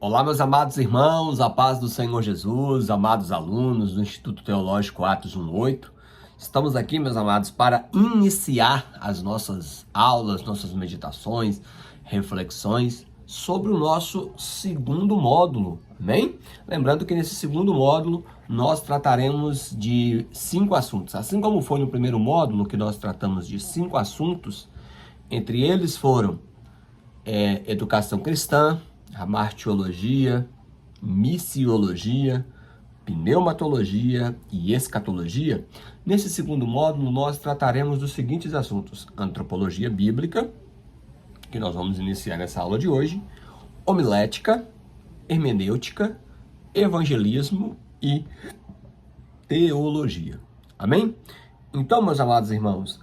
Olá, meus amados irmãos, a paz do Senhor Jesus, amados alunos do Instituto Teológico Atos 1:8. Estamos aqui, meus amados, para iniciar as nossas aulas, nossas meditações, reflexões sobre o nosso segundo módulo, amém? Lembrando que nesse segundo módulo nós trataremos de 5 assuntos. Assim como foi no primeiro módulo, que nós tratamos de 5 assuntos, entre eles foram educação cristã, a martiologia, missiologia, pneumatologia e escatologia. Nesse segundo módulo, nós trataremos dos seguintes assuntos: antropologia bíblica, que nós vamos iniciar nessa aula de hoje, homilética, hermenêutica, evangelismo e teologia. Amém? Então, meus amados irmãos,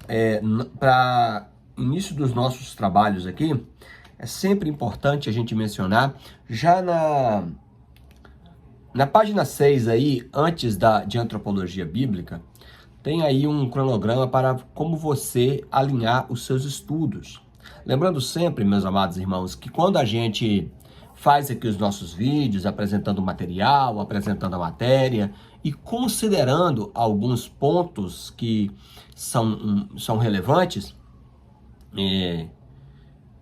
para início dos nossos trabalhos aqui, é sempre importante a gente mencionar, já na página 6 aí, antes de antropologia bíblica, tem aí um cronograma para como você alinhar os seus estudos. Lembrando sempre, meus amados irmãos, que quando a gente faz aqui os nossos vídeos, apresentando o material, apresentando a matéria e considerando alguns pontos que são relevantes,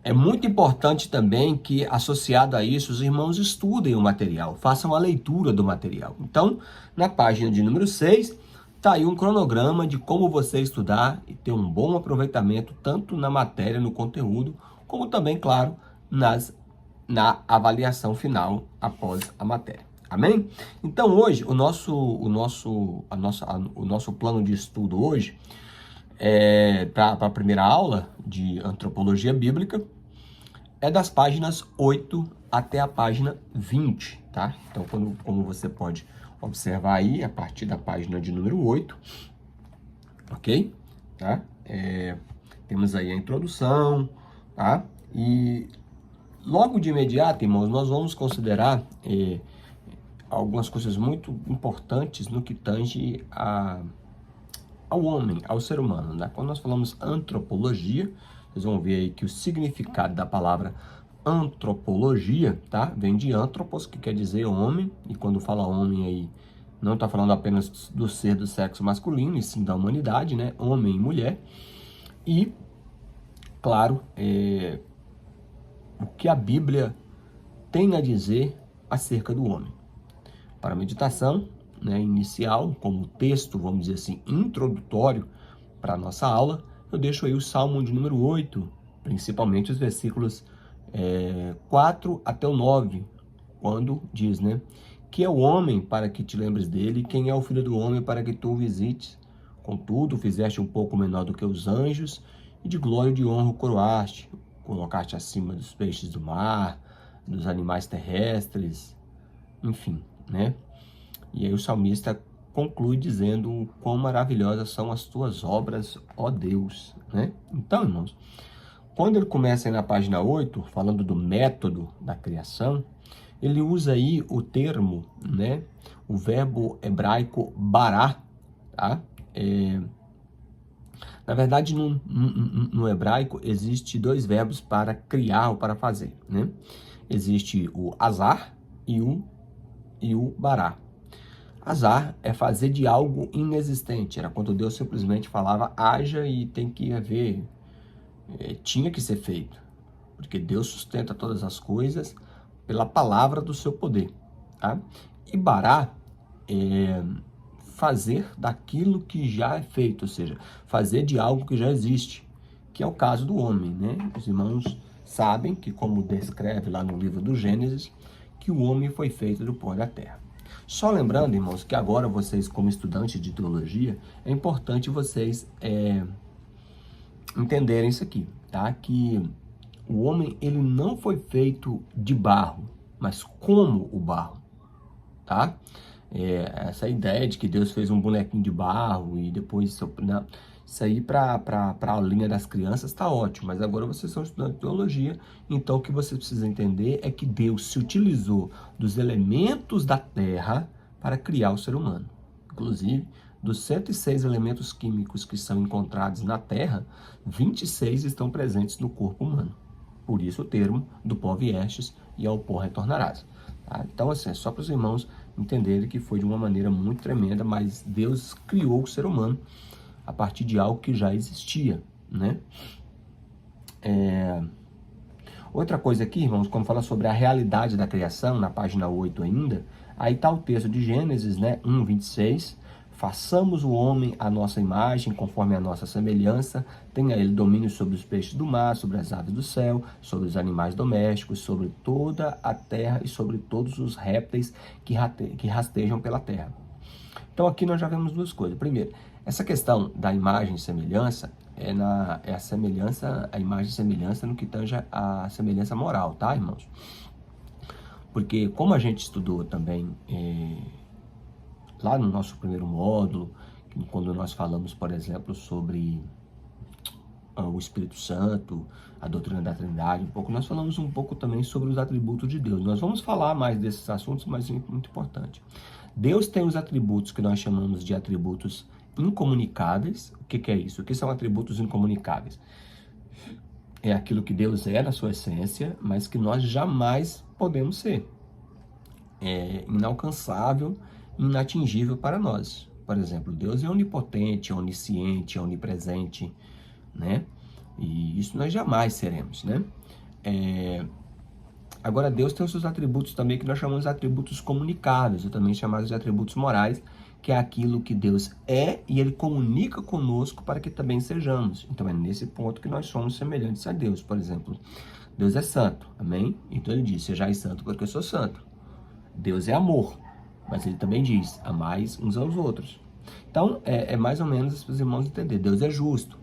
é muito importante também que, associado a isso, os irmãos estudem o material, façam a leitura do material. Então, na página de número 6, está aí um cronograma de como você estudar e ter um bom aproveitamento, tanto na matéria, no conteúdo, como também, claro, na avaliação final após a matéria. Amém? Então, hoje, o nosso plano de estudo hoje, para a primeira aula de antropologia bíblica, é das páginas 8 até a página 20, tá? Então, como você pode observar aí, a partir da página de número 8, ok? Tá? Temos aí a introdução, tá? E logo de imediato, irmãos, nós vamos considerar algumas coisas muito importantes no que tange ao homem, ao ser humano, né? Quando nós falamos antropologia, vocês vão ver aí que o significado da palavra antropologia, tá? Vem de antropos, que quer dizer homem, e quando fala homem aí, não está falando apenas do ser do sexo masculino, e sim da humanidade, né? Homem e mulher. E, claro, o que a Bíblia tem a dizer acerca do homem. Para a meditação, né, inicial, como texto, vamos dizer assim, introdutório para a nossa aula, eu deixo aí o Salmo de número 8, principalmente os versículos 4 até o 9, quando diz, né? Que é o homem para que te lembres dele, quem é o filho do homem para que tu o visites? Contudo, fizeste um pouco menor do que os anjos, e de glória e de honra o coroaste, colocaste acima dos peixes do mar, dos animais terrestres, enfim, né? E aí o salmista conclui dizendo quão maravilhosas são as tuas obras, ó Deus, né? Então, irmãos, quando ele começa aí na página 8, falando do método da criação, ele usa aí o termo, né? O verbo hebraico bará, tá? Na verdade, no hebraico, existe 2 verbos para criar ou para fazer, né? Existe o azar e o bará. Azar é fazer de algo inexistente. Era quando Deus simplesmente falava, haja e tem que haver. Tinha que ser feito. Porque Deus sustenta todas as coisas pela palavra do seu poder. Tá? E bará é fazer daquilo que já é feito. Ou seja, fazer de algo que já existe. Que é o caso do homem, né? Os irmãos sabem que, como descreve lá no livro do Gênesis, que o homem foi feito do pó da terra. Só lembrando, irmãos, que agora vocês, como estudantes de teologia, é importante vocês entenderem isso aqui, tá? Que o homem, ele não foi feito de barro, mas como o barro, tá? Essa ideia de que Deus fez um bonequinho de barro e depois... Isso aí para a linha das crianças está ótimo, mas agora vocês são estudantes de teologia, então o que vocês precisam entender é que Deus se utilizou dos elementos da terra para criar o ser humano. Inclusive, dos 106 elementos químicos que são encontrados na terra, 26 estão presentes no corpo humano. Por isso o termo do pó viestes e ao pó retornarás. tá? Então, assim, é só para os irmãos entenderem que foi de uma maneira muito tremenda, mas Deus criou o ser humano a partir de algo que já existia, né? Outra coisa aqui, irmãos, quando fala sobre a realidade da criação, na página 8 ainda, aí está o texto de Gênesis, né, 1:26, façamos o homem à nossa imagem, conforme a nossa semelhança, tenha ele domínio sobre os peixes do mar, sobre as aves do céu, sobre os animais domésticos, sobre toda a terra e sobre todos os répteis que rastejam pela terra. Então aqui nós já vemos duas coisas. Primeiro, essa questão da imagem e semelhança é a semelhança, a imagem e semelhança no que tange a semelhança moral, tá, irmãos? Porque como a gente estudou também lá no nosso primeiro módulo, quando nós falamos, por exemplo, sobre o Espírito Santo, a doutrina da Trindade, nós falamos um pouco também sobre os atributos de Deus. Nós vamos falar mais desses assuntos, mas é muito importante. Deus tem os atributos que nós chamamos de atributos incomunicáveis. O que é isso? O que são atributos incomunicáveis? É aquilo que Deus é na sua essência, mas que nós jamais podemos ser. É inalcançável, inatingível para nós. Por exemplo, Deus é onipotente, é onisciente, é onipresente, né? E isso nós jamais seremos, né? Agora, Deus tem os seus atributos também que nós chamamos de atributos comunicáveis, ou também chamados de atributos morais, que é aquilo que Deus é e Ele comunica conosco para que também sejamos. Então, é nesse ponto que nós somos semelhantes a Deus. Por exemplo, Deus é santo, amém? Então, Ele diz, sejais santo porque eu sou santo. Deus é amor, mas Ele também diz, amais uns aos outros. Então, é mais ou menos para os irmãos entenderem. Deus é justo.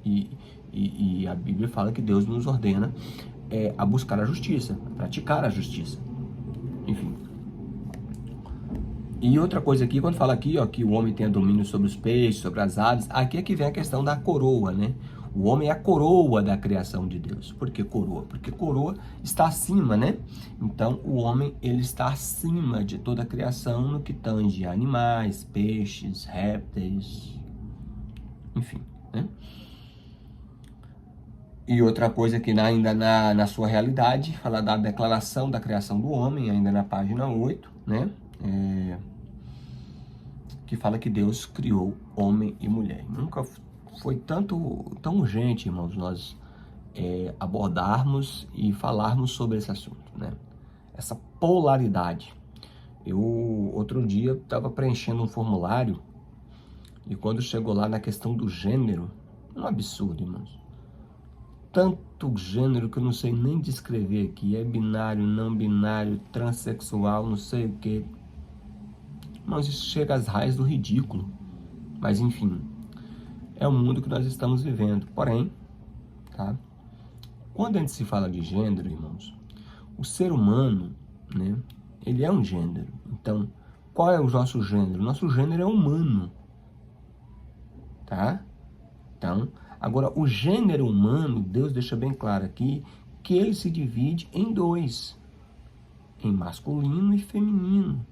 E a Bíblia fala que Deus nos ordena a buscar a justiça, a praticar a justiça. Enfim. E outra coisa aqui, quando fala aqui, ó, que o homem tem domínio sobre os peixes, sobre as aves, aqui é que vem a questão da coroa, né? O homem é a coroa da criação de Deus. Por que coroa? Porque coroa está acima, né? Então, o homem, ele está acima de toda a criação no que tange a animais, peixes, répteis, enfim, né? E outra coisa que ainda na sua realidade, fala da declaração da criação do homem, ainda na página 8, né? Que fala que Deus criou homem e mulher. Nunca foi tão urgente, irmãos, nós abordarmos e falarmos sobre esse assunto, né? Essa polaridade. Eu, outro dia, estava preenchendo um formulário e quando chegou lá na questão do gênero, um absurdo, irmãos. Tanto gênero que eu não sei nem descrever aqui. É binário, não binário, transexual, não sei o que. Mas isso chega às raias do ridículo. Mas enfim, é o mundo que nós estamos vivendo. Porém, tá? Quando a gente se fala de gênero, irmãos, o ser humano, né? Ele é um gênero. Então, qual é o nosso gênero? Nosso gênero é humano. Tá? Então, agora, o gênero humano, Deus deixa bem claro aqui, que ele se divide em dois, em masculino e feminino.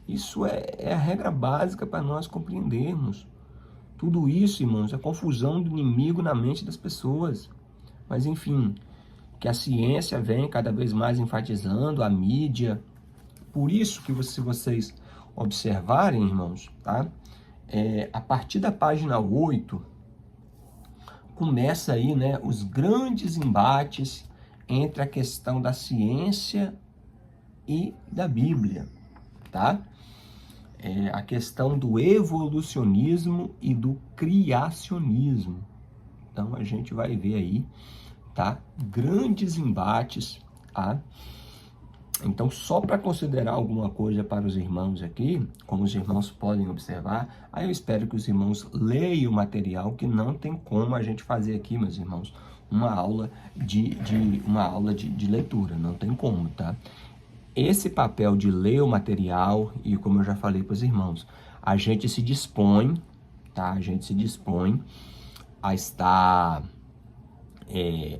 Isso é a regra básica para nós compreendermos. Tudo isso, irmãos, é confusão do inimigo na mente das pessoas. Mas, enfim, que a ciência vem cada vez mais enfatizando, a mídia. Por isso que se vocês observarem, irmãos, tá? A partir da página 8, começa aí, né, os grandes embates entre a questão da ciência e da Bíblia, tá? A questão do evolucionismo e do criacionismo. Então, a gente vai ver aí, tá? Grandes embates, tá? Então, só para considerar alguma coisa para os irmãos aqui, como os irmãos podem observar, aí eu espero que os irmãos leiam o material, que não tem como a gente fazer aqui, meus irmãos, uma aula de leitura, não tem como, tá? Esse papel de ler o material, e como eu já falei para os irmãos, a gente se dispõe, tá? A gente se dispõe a estar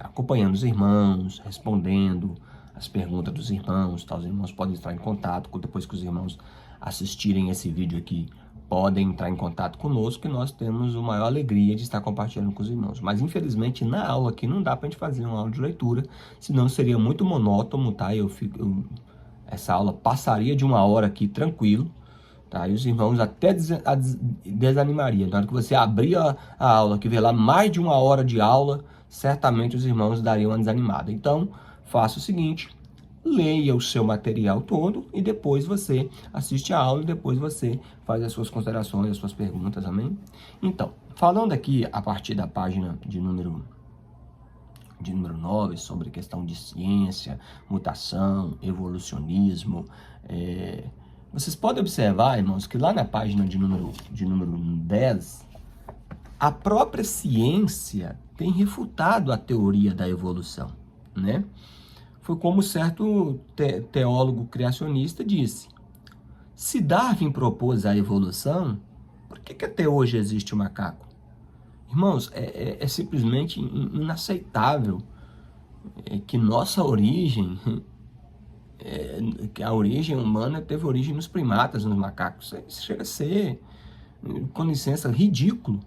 acompanhando os irmãos, respondendo as perguntas dos irmãos, tá? Os irmãos podem entrar em contato, depois que os irmãos assistirem esse vídeo aqui, podem entrar em contato conosco, que nós temos a maior alegria de estar compartilhando com os irmãos. Mas, infelizmente, na aula aqui não dá para a gente fazer uma aula de leitura, senão seria muito monótono, tá? Essa aula passaria de 1 hora aqui tranquilo, tá? E os irmãos até desanimariam. Na hora que você abrir a aula, que vê lá mais de 1 hora de aula, certamente os irmãos dariam uma desanimada. Então, faça o seguinte: leia o seu material todo e depois você assiste a aula e depois você faz as suas considerações, as suas perguntas, amém? Então, falando aqui a partir da página de número 9, sobre questão de ciência, mutação, evolucionismo, vocês podem observar, irmãos, que lá na página de número 10, a própria ciência tem refutado a teoria da evolução, né? Foi como certo teólogo criacionista disse: se Darwin propôs a evolução, por que até hoje existe o macaco? Irmãos, é simplesmente inaceitável que nossa origem, que a origem humana teve origem nos primatas, nos macacos. Isso chega a ser, com licença, ridículo.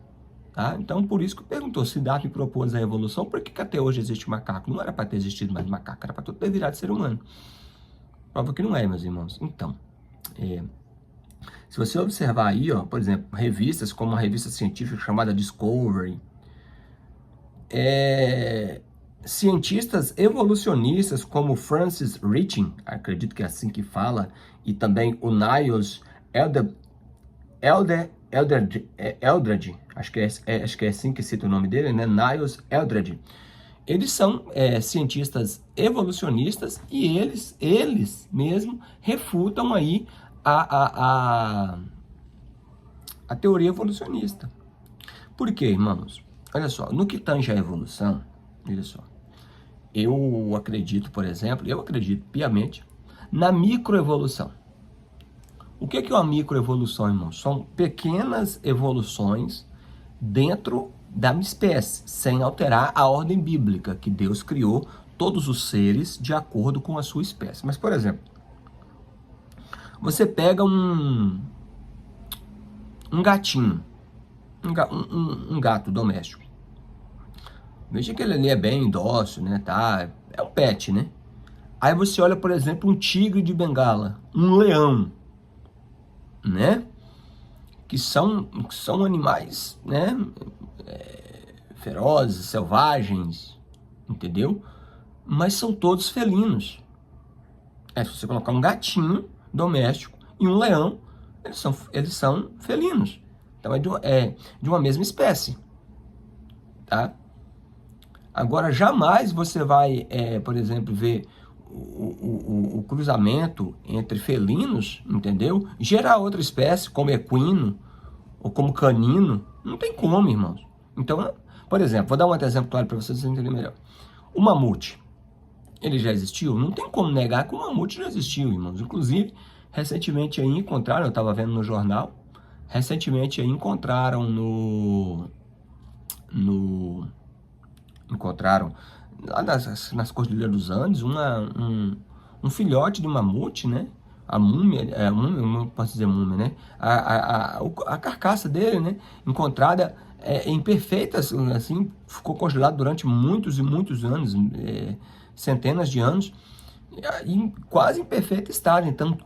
Tá? Então, por isso que perguntou: se Darwin propôs a evolução, por que até hoje existe o macaco? Não era para ter existido mais macaco, era para tudo ter virado ser humano. Prova que não é, meus irmãos. Então, se você observar aí, ó, por exemplo, revistas como a revista científica chamada Discovery, cientistas evolucionistas como Francis Riching, acredito que é assim que fala, e também o Niles Eldredge, acho que é assim que cita o nome dele, né? Niles Eldredge. Eles são cientistas evolucionistas e eles mesmo refutam aí a teoria evolucionista. Por quê, irmãos? Olha só, no que tange a evolução, olha só, eu acredito, por exemplo, piamente na microevolução. O que é uma microevolução, irmãos? São pequenas evoluções dentro da espécie, sem alterar a ordem bíblica, que Deus criou todos os seres de acordo com a sua espécie. Mas, por exemplo, você pega um gatinho, um gato doméstico. Veja que ele ali é bem dócil, né? Tá? É um pet, né? Aí você olha, por exemplo, um tigre de Bengala, um leão, né? Que são animais, né? Ferozes, selvagens, entendeu? Mas são todos felinos. Se você colocar um gatinho doméstico e um leão, eles são felinos. Então é de uma mesma espécie, tá? Agora, jamais você vai, por exemplo, ver o cruzamento entre felinos, entendeu? Gerar outra espécie, como equino ou como canino. Não tem como, irmãos. Então, por exemplo, vou dar um outro exemplo claro para vocês entenderem melhor. O mamute, ele já existiu? Não tem como negar que o mamute já existiu, irmãos. Inclusive, recentemente aí encontraram, eu estava vendo no jornal, recentemente aí encontraram encontraram lá nas Cordilheiras dos Andes um filhote de mamute, né? A múmia, não posso dizer múmia, né? A carcaça dele, né? Encontrada em perfeitas, assim, ficou congelado durante muitos e muitos anos, centenas de anos, quase em perfeito estado. Então,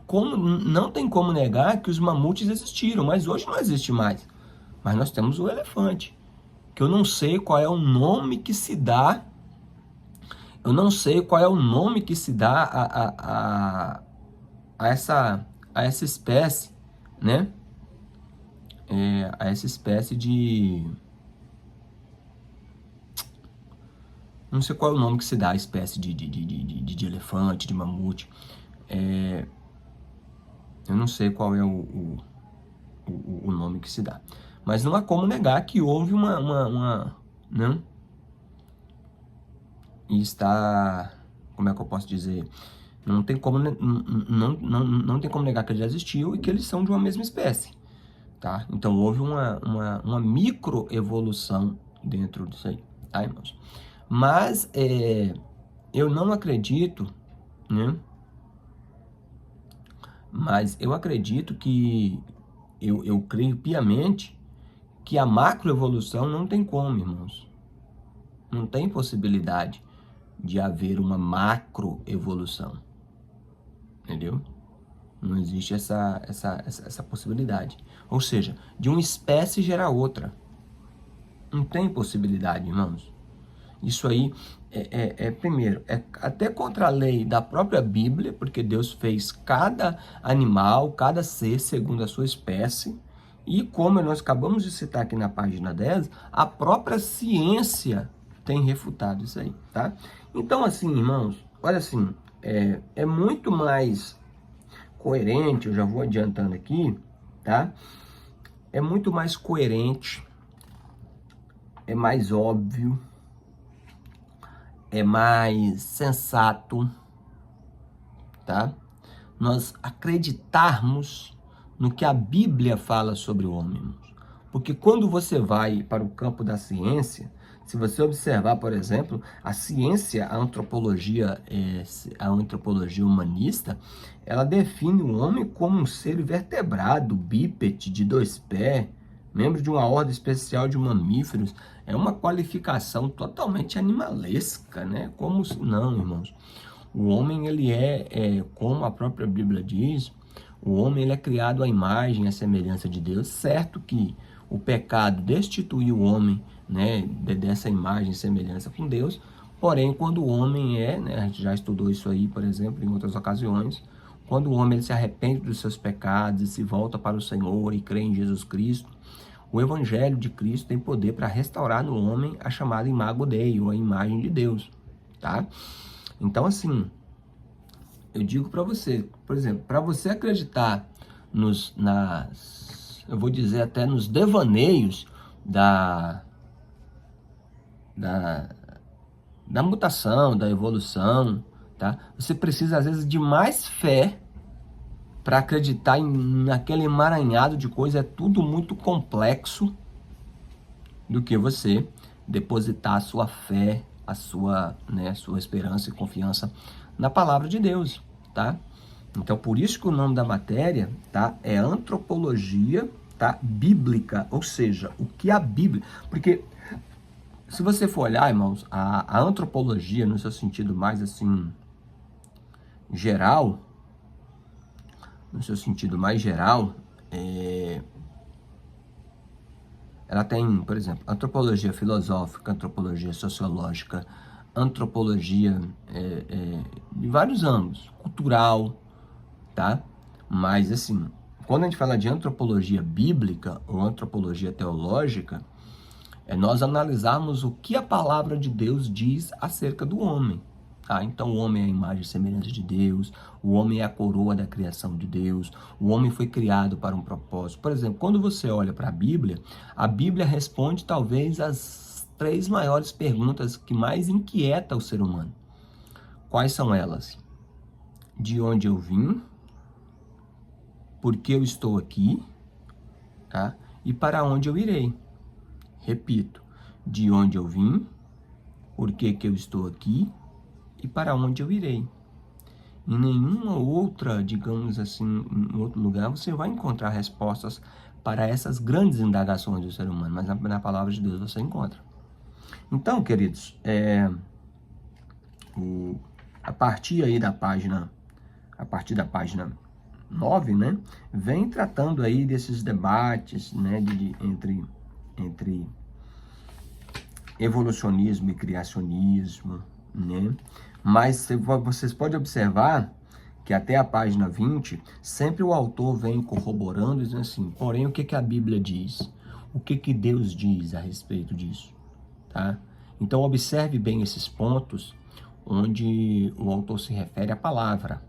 não tem como negar que os mamutes existiram, mas hoje não existe mais. Mas nós temos o elefante, que eu não sei qual é o nome que se dá. Eu não sei qual é o nome que se dá a essa espécie, né? A essa espécie de... Não sei qual é o nome que se dá a espécie de elefante, de mamute. Eu não sei qual é o nome que se dá. Mas não há como negar que houve né? E está... Como é que eu posso dizer? Não tem como negar que ele já existiu e que eles são de uma mesma espécie, tá? Então houve uma microevolução dentro disso aí, tá, irmãos? Mas eu não acredito, né? Mas eu acredito que eu creio piamente que a macroevolução não tem como, irmãos. Não tem possibilidade de haver uma macroevolução. entendeu? Não existe essa possibilidade. Ou seja, de uma espécie gerar outra. Não tem possibilidade, irmãos. Isso aí primeiro, é até contra a lei da própria Bíblia, porque Deus fez cada animal, cada ser segundo a sua espécie. E como nós acabamos de citar aqui na página 10, a própria ciência tem refutado isso aí, tá? Então, assim, irmãos, olha assim, é muito mais coerente, eu já vou adiantando aqui, tá? É muito mais coerente, é mais óbvio, é mais sensato, tá? Nós acreditarmos no que a Bíblia fala sobre o homem. Porque quando você vai para o campo da ciência, se você observar, por exemplo, a ciência, a antropologia humanista, ela define o homem como um ser vertebrado, bípede, de 2 pés, membro de uma ordem especial de mamíferos. É uma qualificação totalmente animalesca, né? Como se... Não, irmãos. O homem, ele como a própria Bíblia diz, o homem ele é criado à imagem e à semelhança de Deus. Certo que o pecado destituiu o homem, né, dessa imagem e semelhança com Deus, porém, quando o homem né, a gente já estudou isso aí, por exemplo, em outras ocasiões, quando o homem ele se arrepende dos seus pecados e se volta para o Senhor e crê em Jesus Cristo, o Evangelho de Cristo tem poder para restaurar no homem a chamada imago Dei, ou a imagem de Deus, tá? Então, assim, eu digo para você, por exemplo, para você acreditar eu vou dizer até nos devaneios da mutação, da evolução, tá? Você precisa, às vezes, de mais fé para acreditar naquele emaranhado de coisas. É tudo muito complexo do que você depositar a sua fé, a sua esperança e confiança na palavra de Deus, tá? Então, por isso que o nome da matéria, tá, é antropologia, tá, bíblica, ou seja, o que a Bíblia... Porque, se você for olhar, irmãos, a antropologia, no seu sentido mais, assim, geral, ela tem, por exemplo, antropologia filosófica, antropologia sociológica, antropologia de vários âmbitos, cultural, tá? Mas, assim, quando a gente fala de antropologia bíblica ou antropologia teológica, é nós analisarmos o que a palavra de Deus diz acerca do homem, tá? Então, o homem é a imagem e semelhança de Deus, o homem é a coroa da criação de Deus, o homem foi criado para um propósito. Por exemplo, quando você olha para a Bíblia responde talvez as 3 maiores perguntas que mais inquieta o ser humano. Quais são elas? De onde eu vim? Por que eu estou aqui? Tá? E para onde eu irei? Repito, de onde eu vim, por que eu estou aqui e para onde eu irei. Em nenhuma outra, digamos assim, em outro lugar, você vai encontrar respostas para essas grandes indagações do ser humano, mas na palavra de Deus você encontra. Então, queridos, a partir da página 9, né, vem tratando aí desses debates, né, entre evolucionismo e criacionismo, né? Mas vocês podem observar que até a página 20, sempre o autor vem corroborando, dizendo assim, porém, o que a Bíblia diz? O que Deus diz a respeito disso? Tá? Então, observe bem esses pontos onde o autor se refere à palavra.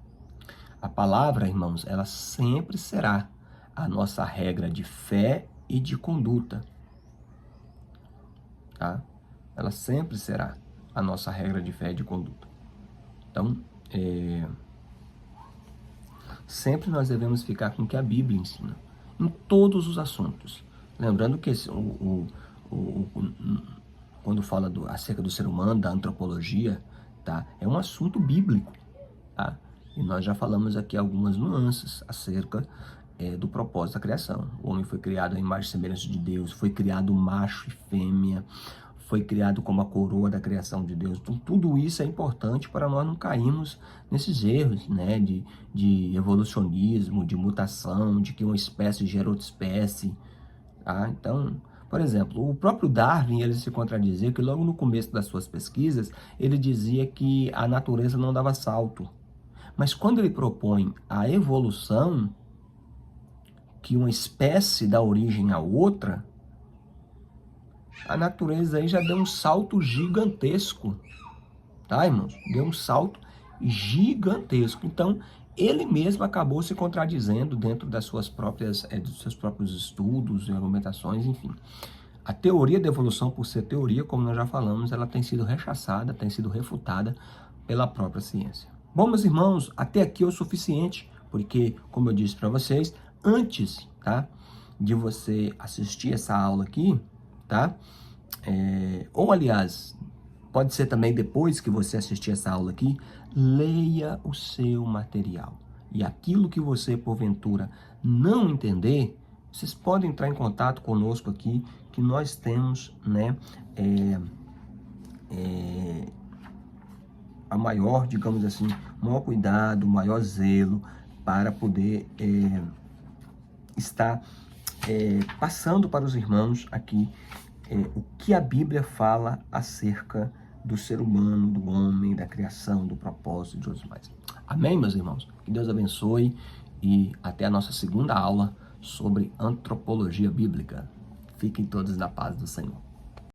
A palavra, irmãos, ela sempre será a nossa regra de fé e de conduta. Tá? Ela sempre será a nossa regra de fé e de conduta. Então, sempre nós devemos ficar com o que a Bíblia ensina, em todos os assuntos. Lembrando que quando fala acerca do ser humano, da antropologia, tá? É um assunto bíblico, tá? E nós já falamos aqui algumas nuances acerca do propósito da criação. O homem foi criado à imagem e semelhança de Deus, foi criado macho e fêmea, foi criado como a coroa da criação de Deus. Então, tudo isso é importante para nós não cairmos nesses erros, né, de evolucionismo, de mutação, de que uma espécie gera outra espécie. Tá? Então, por exemplo, o próprio Darwin, ele se contradizia que logo no começo das suas pesquisas, ele dizia que a natureza não dava salto. Mas quando ele propõe a evolução, que uma espécie dá origem a outra, a natureza aí já deu um salto gigantesco, tá, irmãos? Deu um salto gigantesco. Então, ele mesmo acabou se contradizendo dentro das suas próprias, dos seus próprios estudos e argumentações, enfim. A teoria da evolução, por ser teoria, como nós já falamos, ela tem sido rechaçada, tem sido refutada pela própria ciência. Bom, meus irmãos, até aqui é o suficiente, porque, como eu disse para vocês, antes, tá, de você assistir essa aula aqui, tá, ou aliás, pode ser também depois que você assistir essa aula aqui, leia o seu material. E aquilo que você, porventura, não entender, vocês podem entrar em contato conosco aqui, que nós temos, né, a maior, digamos assim, maior cuidado, maior zelo para poder estar passando para os irmãos aqui o que a Bíblia fala acerca do ser humano, do homem, da criação, do propósito e de outros mais. Amém, meus irmãos? Que Deus abençoe e até a nossa segunda aula sobre antropologia bíblica. Fiquem todos na paz do Senhor.